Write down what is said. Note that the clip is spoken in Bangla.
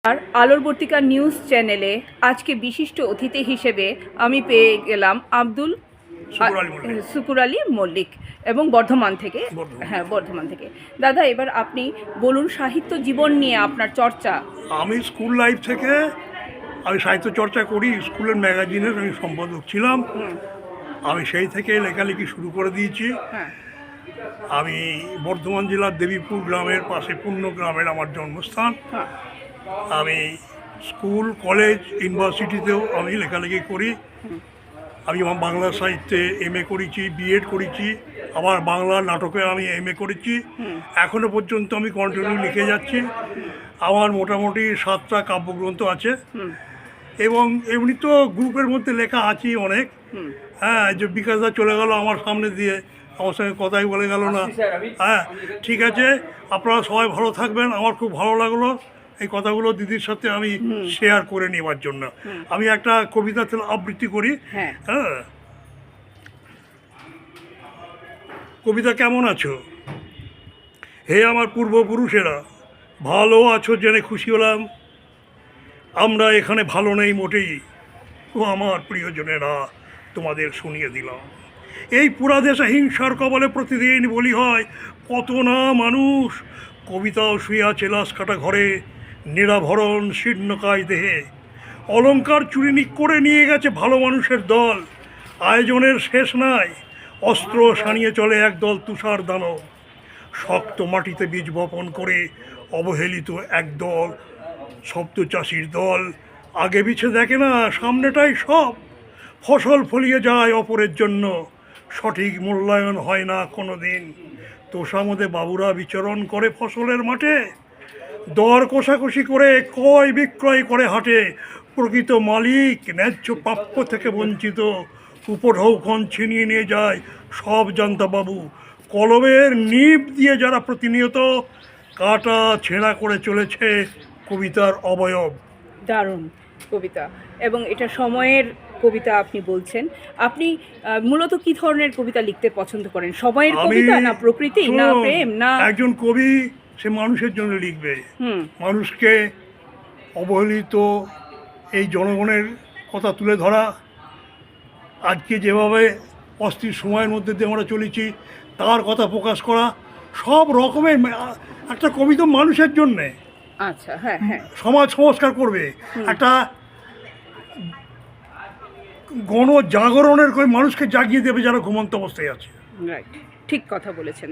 আর আলোর বর্তিকা নিউজ চ্যানেলে আজকে বিশিষ্ট অতিথি হিসেবে আমি পেয়ে গেলাম শুকুর আলী মল্লিক এবং বর্ধমান থেকে। হ্যাঁ, বর্ধমান থেকে। দাদা, এবার আপনি বলুন সাহিত্য জীবন নিয়ে আপনার চর্চা। আমি স্কুল লাইফ থেকে আমি সাহিত্য চর্চা করি। স্কুলের ম্যাগাজিনের আমি সম্পাদক ছিলাম। আমি সেই থেকে লেখালেখি শুরু করে দিয়েছি। আমি বর্ধমান জেলার দেবীপুর গ্রামের পাশে পূর্ণ গ্রামের আমার জন্মস্থান। আমি স্কুল, কলেজ, ইউনিভার্সিটিতেও আমি লেখালেখি করি। আমি আমার বাংলা সাহিত্যে MA করেছি, BEd করেছি, আবার বাংলা নাটকে আমি MA করেছি। এখনো পর্যন্ত আমি কন্টিনিউ লিখে যাচ্ছি। আমার মোটামুটি 7টা কাব্যগ্রন্থ আছে এবং এমনি তো গ্রুপের মধ্যে লেখা আছি অনেক। হ্যাঁ, যে বিকাশদা চলে গেল আমার সামনে দিয়ে, আমার সঙ্গে কথাই বলে গেল না। হ্যাঁ, ঠিক আছে, আপনারা সবাই ভালো থাকবেন। আমার খুব ভালো লাগলো এই কথাগুলো দিদির সাথে আমি শেয়ার করে নেবার জন্য। আমি একটা কবিতা আবৃত্তি করি। হ্যাঁ, কবিতা কেমন আছো? হে আমার পূর্বপুরুষেরা, ভালো আছো জেনে খুশি হলাম। আমরা এখানে ভালো নেই মোটেই। ও আমার প্রিয়জনেরা, তোমাদের শুনিয়ে দিলাম। এই পুরা দেশে হিংসার কবলে প্রতিদিন বলি হয় কত না মানুষ। কবিতাও শুয়ে আছে লাশ কাটা ঘরে, নিরাভরণ শীর্ণকায় দেহে। অলংকার চুরি করে নিয়ে গেছে ভালো মানুষের দল। আয়োজনের শেষ নাই, অস্ত্র সানিয়ে চলে একদল তুষার দানব। শক্ত মাটিতে বীজ বপন করে অবহেলিত একদল শব্দ চাষির দল। আগে পিছে দেখে না, সামনেটাই সব। ফসল ফলিয়ে যায় অপরের জন্য, সঠিক মূল্যায়ন হয় না কোনো দিন। তোষামদে বাবুরা বিচরণ করে ফসলের মাঠে, দর কষাকষি করে ক্রয় বিক্রয় করে হাটে। প্রকৃত মালিক ন্যায্য প্রাপ্য থেকে বঞ্চিত, উপঢৌকন ছিনিয়ে নিয়ে যায় সব জান্তা বাবু। কলমের নিব দিয়ে যারা প্রতিনিয়ত কাটা ছেঁড়া করে চলেছে কবিতার অবয়ব। দারুণ কবিতা, এবং এটা সময়ের কবিতা আপনি বলছেন। আপনি মূলত কি ধরনের কবিতা লিখতে পছন্দ করেন? সময়ের কবিতা, না প্রকৃতি, না প্রেম, না? একজন কবি সে মানুষের জন্য লিখবে, মানুষকে অবহেলিত এই জনগণের কথা তুলে ধরা। আজকে যেভাবে অস্থির সময়ের মধ্যে দিয়ে আমরা চলেছি তার কথা প্রকাশ করা, সব রকমের একটা কবিতা মানুষের জন্যে। আচ্ছা, হ্যাঁ হ্যাঁ, সমাজ সংস্কার করবে, একটা গণজাগরণের করে মানুষকে জাগিয়ে দেবে যারা ঘুমন্ত অবস্থায় আছে। রাইট, ঠিক কথা বলেছেন।